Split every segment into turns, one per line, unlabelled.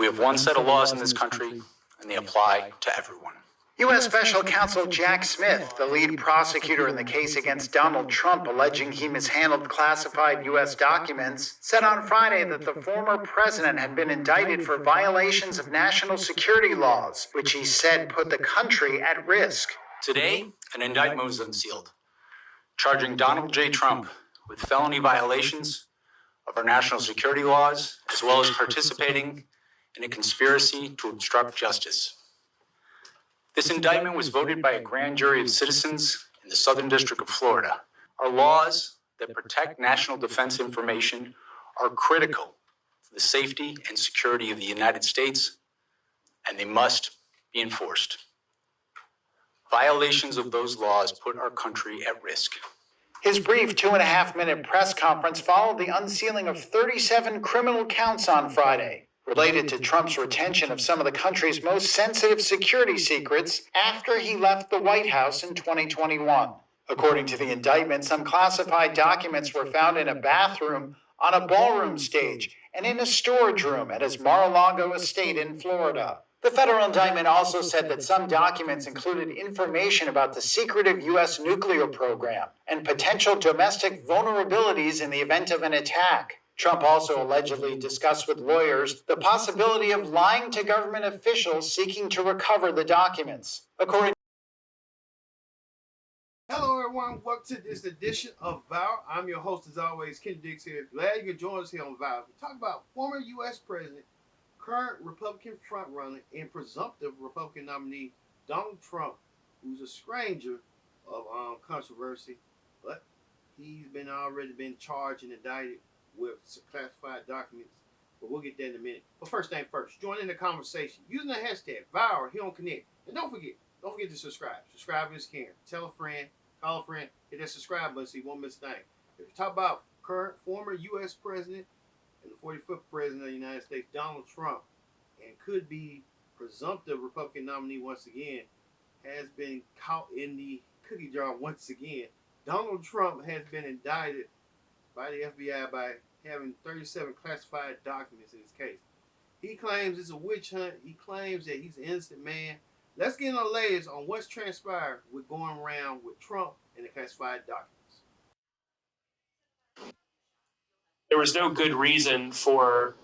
We have one set of laws in this country, and they apply to everyone.
U.S. Special Counsel Jack Smith, the lead prosecutor in the case against Donald Trump alleging he mishandled classified U.S. documents, said on Friday that the former president had been indicted for violations of national security laws, which he said put the country at risk.
Today, an indictment was unsealed, charging Donald J. Trump with felony violations of our national security laws, as well as participating in a conspiracy to obstruct justice. This indictment was voted by a grand jury of citizens in the Southern District of Florida. Our laws that protect national defense information are critical for the safety and security of the United States, and they must be enforced. Violations of those laws put our country at risk.
His brief 2.5-minute press conference followed the unsealing of 37 criminal counts on Friday, related to Trump's retention of some of the country's most sensitive security secrets after he left the White House in 2021. According to the indictment, some classified documents were found in a bathroom, on a ballroom stage, and in a storage room at his Mar-a-Lago estate in Florida. The federal indictment also said that some documents included information about the secretive U.S. nuclear program and potential domestic vulnerabilities in the event of an attack. Trump also allegedly discussed with lawyers the possibility of lying to government officials seeking to recover the documents.
Hello everyone, welcome to this edition of VOW. I'm your host as always, Ken Dix here. Glad you could join us here on VOW. We talk about former U.S. President, current Republican frontrunner, and presumptive Republican nominee Donald Trump, who's a stranger of controversy, but he's already been charged and indicted with classified documents, but we'll get there in a minute. But first thing first, join in the conversation using the hashtag VOW here on Connect. And don't forget to subscribe. Subscribe is caring. Tell a friend, call a friend, hit that subscribe button so you won't miss a thing. If you talk about former U.S. President and the 45th President of the United States, Donald Trump, and could be presumptive Republican nominee once again, has been caught in the cookie jar once again. Donald Trump has been indicted by the FBI by having 37 classified documents in his case. He claims it's a witch hunt. He claims that he's an innocent man. Let's get in the layers on what's transpired with going around with Trump and the classified documents.
There was no good reason for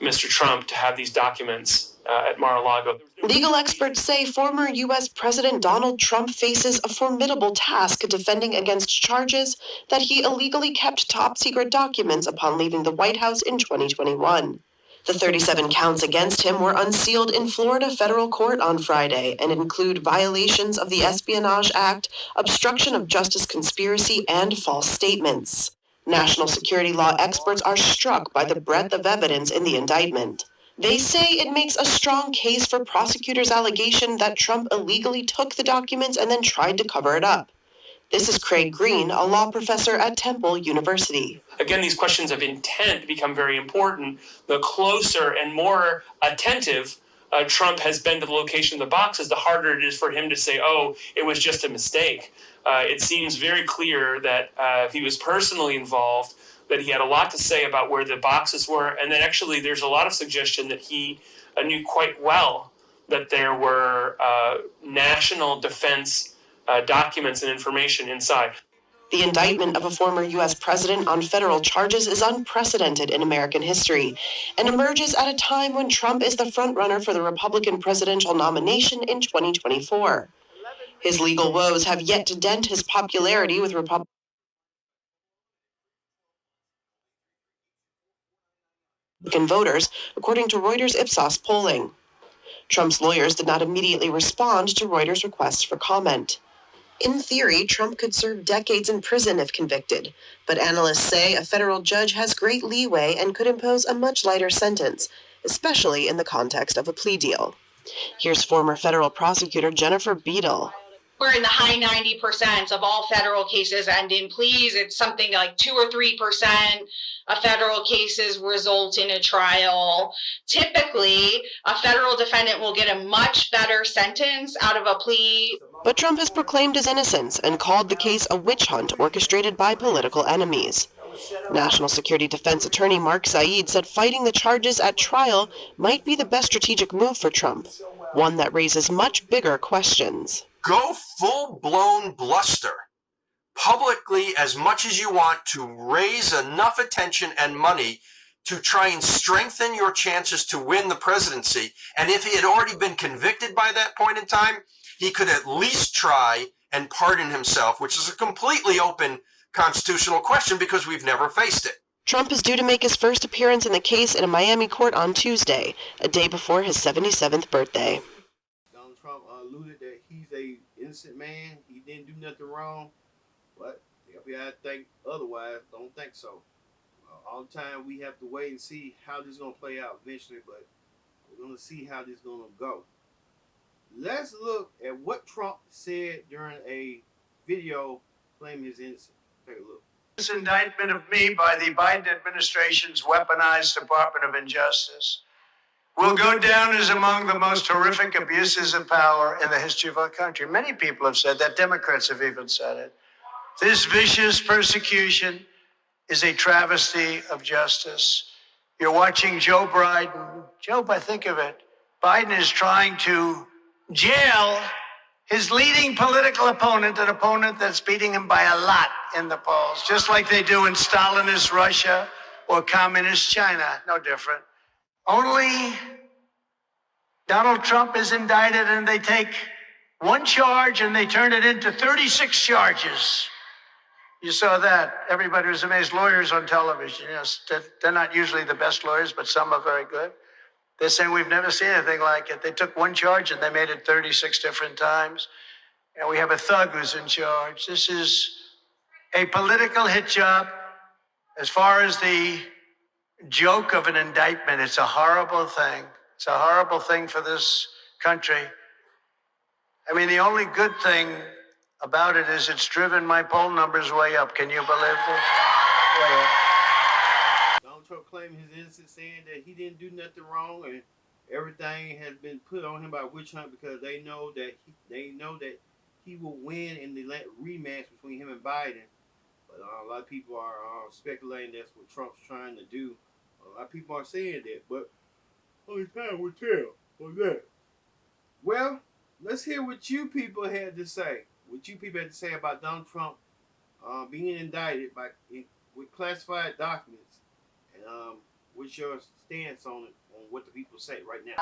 Mr. Trump to have these documents at Mar-a-Lago.
Legal experts say former U.S. President Donald Trump faces a formidable task defending against charges that he illegally kept top-secret documents upon leaving the White House in 2021. The 37 counts against him were unsealed in Florida federal court on Friday and include violations of the Espionage Act, obstruction of justice conspiracy, and false statements. National security law experts are struck by the breadth of evidence in the indictment. They say it makes a strong case for prosecutors' allegation that Trump illegally took the documents and then tried to cover it up. This is Craig Green, a law professor at Temple University.
Again, these questions of intent become very important. The closer and more attentive Trump has been to the location of the boxes, the harder it is for him to say, oh, it was just a mistake. It seems very clear that if he was personally involved, that he had a lot to say about where the boxes were, and then actually there's a lot of suggestion that he knew quite well that there were national defense documents and information inside.
The indictment of a former U.S. president on federal charges is unprecedented in American history and emerges at a time when Trump is the frontrunner for the Republican presidential nomination in 2024. His legal woes have yet to dent his popularity with Republican voters, according to Reuters Ipsos polling. Trump's lawyers did not immediately respond to Reuters' requests for comment. In theory, Trump could serve decades in prison if convicted, but analysts say a federal judge has great leeway and could impose a much lighter sentence, especially in the context of a plea deal. Here's former federal prosecutor Jennifer Beadle.
We're in the high 90% of all federal cases end in pleas. It's something like 2 or 3% of federal cases result in a trial. Typically, a federal defendant will get a much better sentence out of a plea.
But Trump has proclaimed his innocence and called the case a witch hunt orchestrated by political enemies. National Security Defense Attorney Mark Saeed said fighting the charges at trial might be the best strategic move for Trump, one that raises much bigger questions.
Go full-blown bluster publicly as much as you want to raise enough attention and money to try and strengthen your chances to win the presidency. And if he had already been convicted by that point in time, he could at least try and pardon himself, which is a completely open constitutional question because we've never faced it.
Trump is due to make his first appearance in the case in a Miami court on Tuesday, a day before his 77th birthday.
Donald Trump alluded that he's a innocent man. He didn't do nothing wrong. But the FBI think otherwise. Don't think so. All the time we have to wait and see how this is going to play out eventually, but we're going to see how this is going to go. Let's look at what Trump said during a video claiming his innocence. Take a look.
This indictment of me by the Biden administration's weaponized Department of Injustice will go down as among the most horrific abuses of power in the history of our country. Many people have said that. Democrats have even said it. This vicious persecution is a travesty of justice. You're watching Joe Biden. Joe, I think of it. Biden is trying to jail his leading political opponent, an opponent that's beating him by a lot in the polls, just like they do in Stalinist Russia or communist China. No different. Only Donald Trump is indicted and they take one charge and they turn it into 36 charges. You saw that. Everybody was amazed. Lawyers on television, they're not usually the best lawyers, but some are very good. They're saying we've never seen anything like it. They took one charge and they made it 36 different times. And we have a thug who's in charge. This is a political hit job. As far as the joke of an indictment, it's a horrible thing. It's a horrible thing for this country. I mean, the only good thing about it is it's driven my poll numbers way up. Can you believe it? Way up.
Donald Trump claiming his innocence, saying that he didn't do nothing wrong and everything has been put on him by witch hunt because they know that he will win in the rematch between him and Biden. But a lot of people are speculating that's what Trump's trying to do. A lot of people are saying that, but only time will tell on that. Well, let's hear what you people had to say. What you people had to say about Donald Trump being indicted with classified documents, and what's your stance on it, on what the people say right now?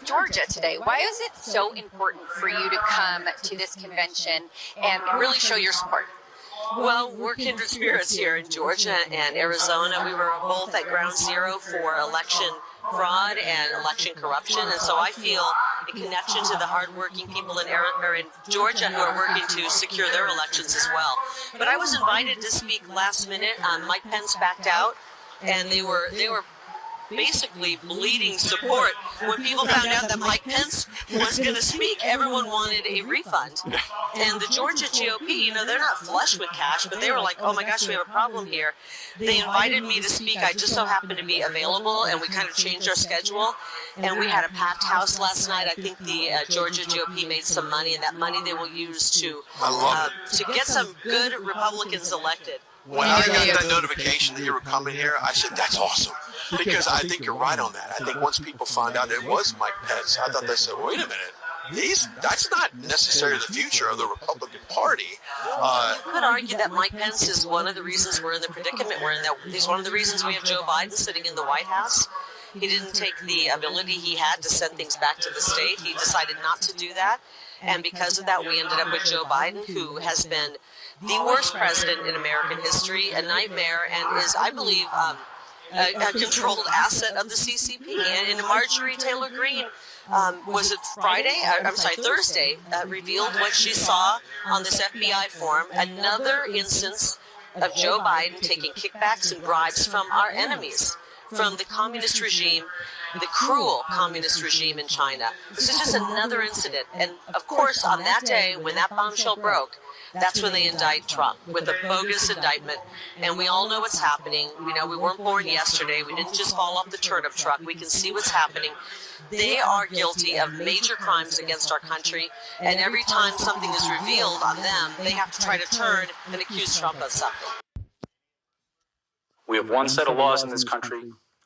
Georgia today. Why is it so important for you to come to this convention and really show your support?
Well, we're kindred spirits here in Georgia and Arizona. We were both at ground zero for election fraud and election corruption, and so I feel a connection to the hardworking people in Georgia who are working to secure their elections as well. But I was invited to speak last minute. Mike Pence backed out, and they were basically bleeding support. When people found out that Mike Pence was going to speak, everyone wanted a refund. And the Georgia GOP, they're not flush with cash, but they were like, oh my gosh, we have a problem here. They invited me to speak. I just so happened to be available, and we kind of changed our schedule. And we had a packed house last night. I think the Georgia GOP made some money, and that money they will use to get some good Republicans elected.
When I got that notification that you were coming here, I said, that's awesome. Because I think you're right on that. I think once people found out it was Mike Pence, I thought they said, wait a minute, that's not necessarily the future of the Republican Party.
You could argue that Mike Pence is one of the reasons we're in the predicament we're in. That he's one of the reasons we have Joe Biden sitting in the White House. He didn't take the ability he had to send things back to the state. He decided not to do that. And because of that, we ended up with Joe Biden, who has been the worst president in American history, a nightmare, and is, I believe, a controlled asset of the CCP. And Marjorie Taylor Greene, was it Thursday, revealed what she saw on this FBI form, another instance of Joe Biden taking kickbacks and bribes from our enemies, from the communist regime, the cruel communist regime in China. This is just another incident. And of course, on that day, when that bombshell broke, that's when they indict Trump with a bogus indictment. And we all know what's happening. We weren't born yesterday. We didn't just fall off the turnip truck. We can see what's happening. They are guilty of major crimes against our country. And every time something is revealed on them, they have to try to turn and accuse Trump of something.
We have one set of laws in this country,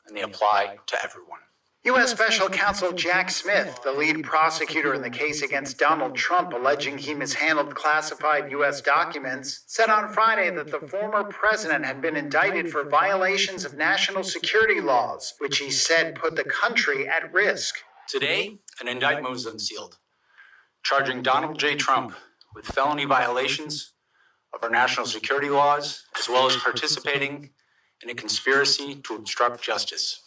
and they apply to everyone.
U.S. Special Counsel Jack Smith, the lead prosecutor in the case against Donald Trump alleging he mishandled classified U.S. documents, said on Friday that the former president had been indicted for violations of national security laws, which he said put the country at risk.
Today, an indictment was unsealed, charging Donald J. Trump with felony violations of our national security laws, as well as participating in a conspiracy to obstruct justice.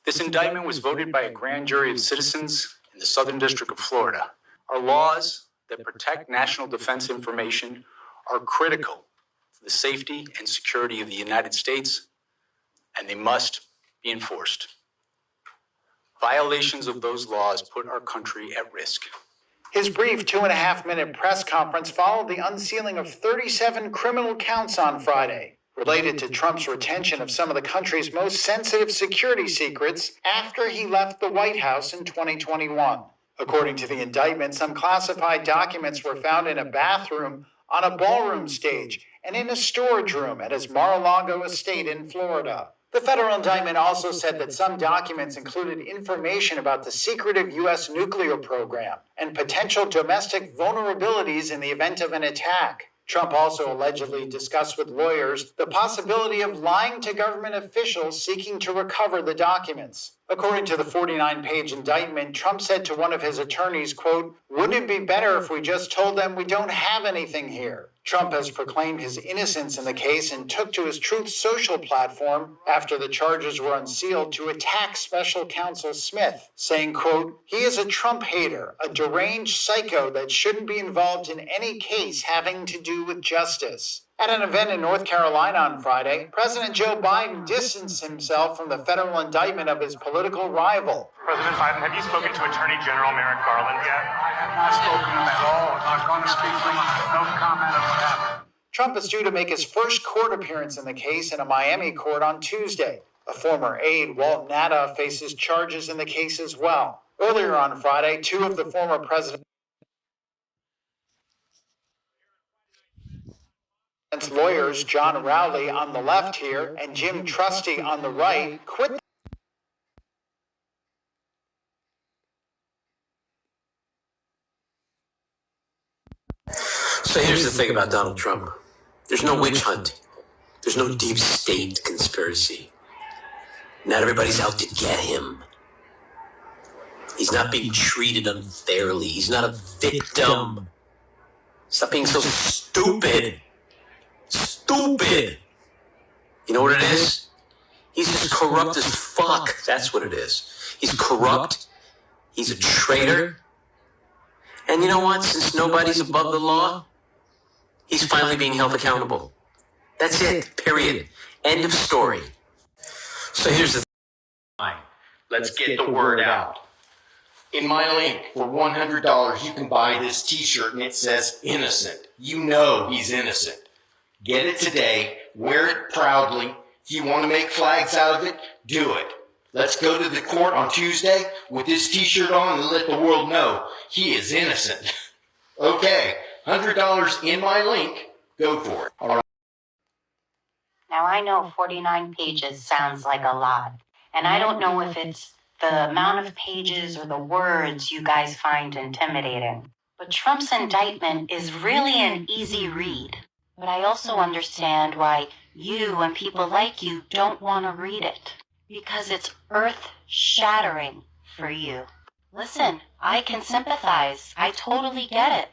This indictment was voted by a grand jury of citizens in the Southern District of Florida. Our laws that protect national defense information are critical for the safety and security of the United States, and they must be enforced. Violations of those laws put our country at risk.
His brief 2.5-minute press conference followed the unsealing of 37 criminal counts on Friday, related to Trump's retention of some of the country's most sensitive security secrets after he left the White House in 2021. According to the indictment, some classified documents were found in a bathroom, on a ballroom stage, and in a storage room at his Mar-a-Lago estate in Florida. The federal indictment also said that some documents included information about the secretive U.S. nuclear program and potential domestic vulnerabilities in the event of an attack. Trump also allegedly discussed with lawyers the possibility of lying to government officials seeking to recover the documents. According to the 49-page indictment, Trump said to one of his attorneys, quote, "Wouldn't it be better if we just told them we don't have anything here?" Trump has proclaimed his innocence in the case and took to his Truth Social platform after the charges were unsealed to attack special counsel Smith, saying, quote, "He is a Trump hater, a deranged psycho that shouldn't be involved in any case having to do with justice." At an event in North Carolina on Friday, President Joe Biden distanced himself from the federal indictment of his political rival.
President Biden, have you spoken to Attorney General Merrick Garland yet?
I have not spoken to him at all. I'm not going to speak to him. No comment on that.
Trump is due to make his first court appearance in the case in a Miami court on Tuesday. A former aide, Walt Natta, faces charges in the case as well. Earlier on Friday, two of the former president's lawyers, John Rowley on the left here and Jim Trusty on the right, quit.
So here's the thing about Donald Trump. There's no witch hunt. There's no deep state conspiracy. Not everybody's out to get him. He's not being treated unfairly. He's not a victim. Stop being so stupid. Stupid. You know what it is? He's just corrupt as fuck. That's what it is. He's corrupt. He's a traitor. And you know what? Since nobody's above the law, he's finally being held accountable. That's it. Period. End of story. So here's the thing.
Let's get the word out. In my link, for $100, you can buy this t-shirt and it says innocent. You know he's innocent. Get it today, wear it proudly. If you want to make flags out of it, do it. Let's go to the court on Tuesday with this t-shirt on and let the world know he is innocent. Okay, $100 in my link. Go for it. All right.
Now I know 49 pages sounds like a lot, and I don't know if it's the amount of pages or the words you guys find intimidating. But Trump's indictment is really an easy read. But I also understand why you and people like you don't want to read it. Because it's earth-shattering for you. Listen, I can sympathize. I totally get it.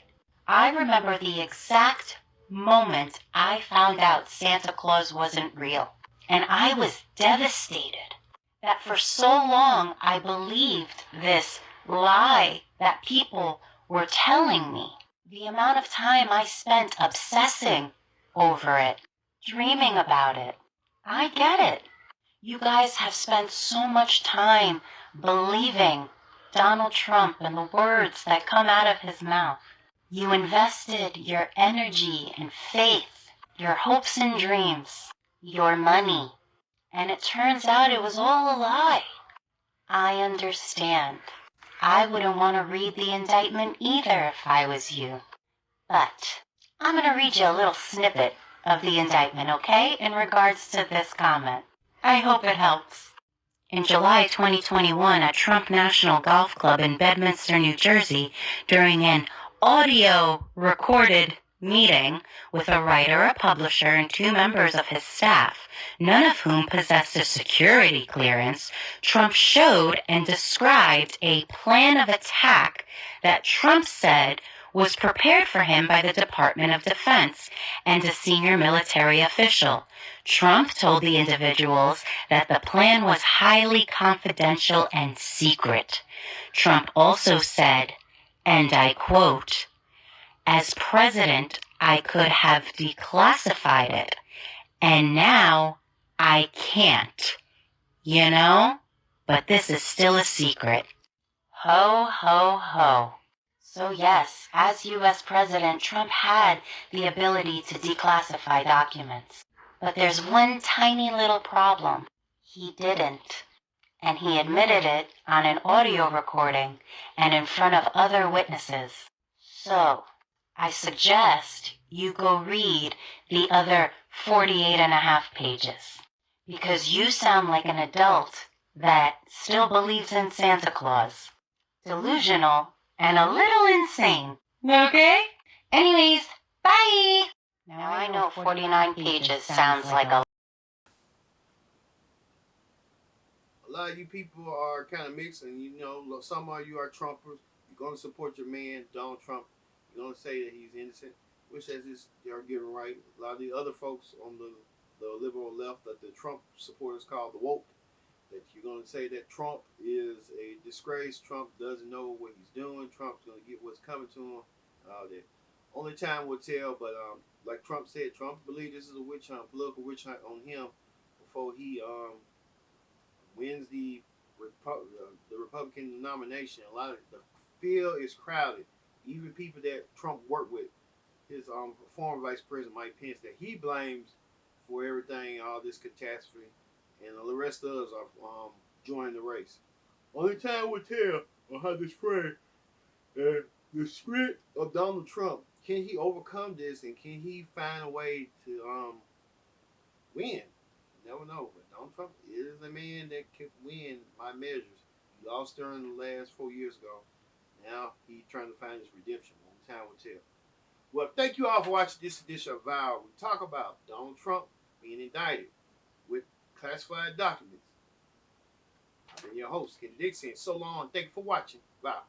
I remember the exact moment I found out Santa Claus wasn't real. And I was devastated that for so long I believed this lie that people were telling me. The amount of time I spent obsessing over it, dreaming about it. I get it. You guys have spent so much time believing Donald Trump and the words that come out of his mouth. You invested your energy and faith, your hopes and dreams, your money, and it turns out it was all a lie. I understand. I wouldn't want to read the indictment either if I was you. But I'm going to read you a little snippet of the indictment, okay, in regards to this comment. I hope it helps. In July 2021, at Trump National Golf Club in Bedminster, New Jersey, during an audio recorded meeting with a writer, a publisher, and 2 members of his staff, none of whom possessed a security clearance, Trump showed and described a plan of attack that Trump said was prepared for him by the Department of Defense and a senior military official. Trump told the individuals that the plan was highly confidential and secret. Trump also said, and I quote, "As president, I could have declassified it, and now I can't. You know? But this is still a secret." Ho, ho, ho. So yes, as U.S. President, Trump had the ability to declassify documents. But there's one tiny little problem. He didn't. And he admitted it on an audio recording and in front of other witnesses. So, I suggest you go read the other 48 and a half pages. Because you sound like an adult that still believes in Santa Claus. Delusional and a little insane. Okay? Anyways, bye! Now I know 49 pages sounds like a
lot of you people are kind of mixed, and you know, some of you are Trumpers. You're going to support your man, Donald Trump. You're going to say that he's innocent, which as is they are given right. A lot of the other folks on the liberal left, that the Trump supporters call the woke, that you're going to say that Trump is a disgrace. Trump doesn't know what he's doing. Trump's going to get what's coming to him. That only time will tell. But like Trump said, Trump believes this is a witch hunt, political witch hunt on him before he wins the Republican nomination. A lot of the field is crowded. Even people that Trump worked with, his former Vice President Mike Pence, that he blames for everything, all this catastrophe, and the rest of us are joining the race. Only time will tell on how this spread. The script of Donald Trump, can he overcome this, and can he find a way to win? You never know. But Donald Trump is a man that can win by measures. He lost during the last 4 years ago. Now he's trying to find his redemption. Only time will tell. Well, thank you all for watching this edition of Vow. We talk about Donald Trump being indicted with classified documents. I've been your host, Kenny Dixon. So long. Thank you for watching. Vow.